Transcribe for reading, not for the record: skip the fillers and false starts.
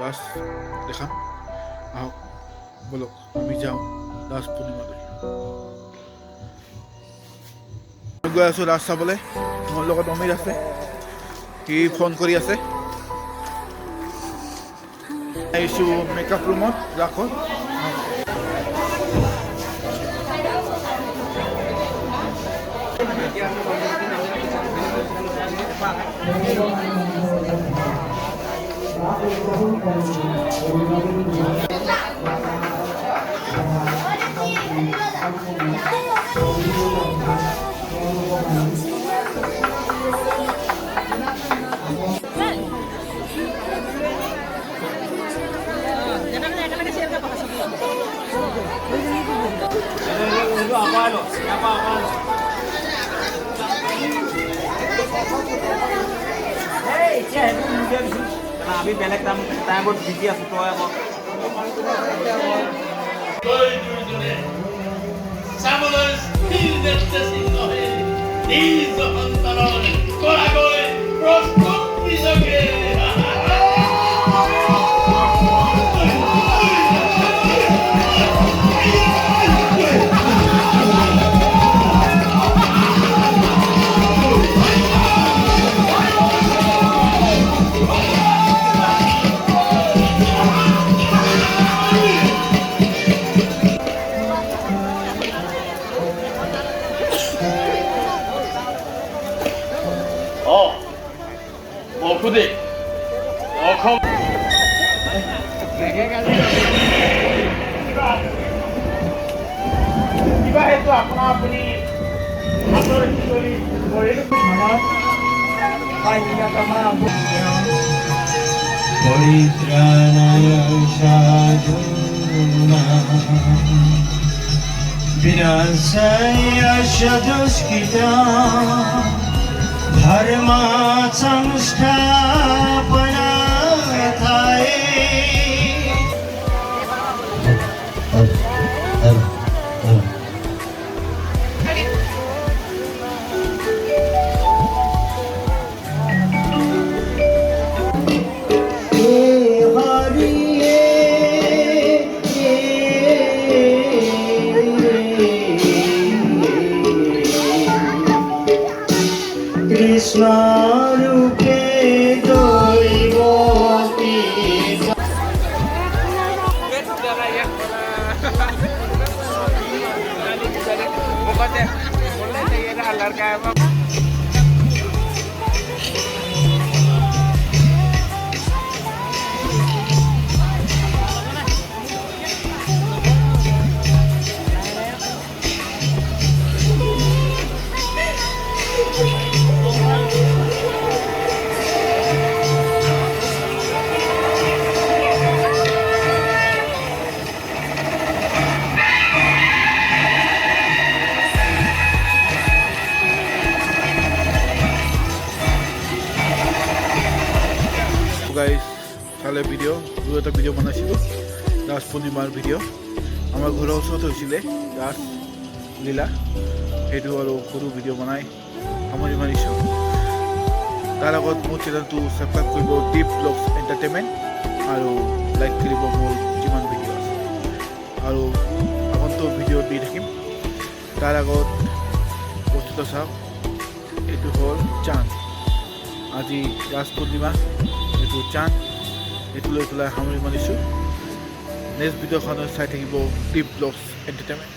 ৰাস দেখাম। আহক বলক আমি যাওঁ ৰাস পূৰ্ণিমালৈ। গৈ আছোঁ ৰাস চাবলৈ। মোৰ লগত অমিত আছে, সি ফোন কৰি আছে। আহিছোঁ মেকআপ ৰুমত ৰাসত। আমি বেলেগ টাইমত বিজি আছো তই আকৌ কিবা হেতু আপোনাৰ আপুনি হাতৰ কৰি পৰিত্ৰাণায় সাধূনাং বিনাশায় দুষ্কৃতাং ধৰ্ম সংস্থাপনাৰ্থায় কৃষ্ণ ৰূপে দৈবতী গাইজ চালে ভিডিঅ' এটা ভিডিঅ' বনাইছিলোঁ ৰাস পূৰ্ণিমাৰ ভিডিঅ'। আমাৰ ঘৰৰ ওচৰত হৈছিলে ৰাস লীলা, সেইটো আৰু সৰু ভিডিঅ' বনাই সামৰি মাৰিছোঁ। তাৰ আগত মোৰ চেনেলটো ছাবস্ক্ৰাইব কৰিব, ডিপ ব্লগছ এণ্টাৰটেইনমেণ্ট, আৰু লাইক কৰিব মোৰ যিমান ভিডিঅ' আছে, আৰু আগন্তুক ভিডিঅ' দি থাকিম। তাৰ আগত বস্তুটো চাওক, এইটো হ'ল চান্দ। আজি ৰাস পূৰ্ণিমা, এইটো চান্দ, এইটো লৈ পেলাই সামৰি মাৰিছোঁ। নেক্সট ভিডিঅ'খনত চাই থাকিব ডিপ ব্লগছ এণ্টাৰটেইনমেণ্ট।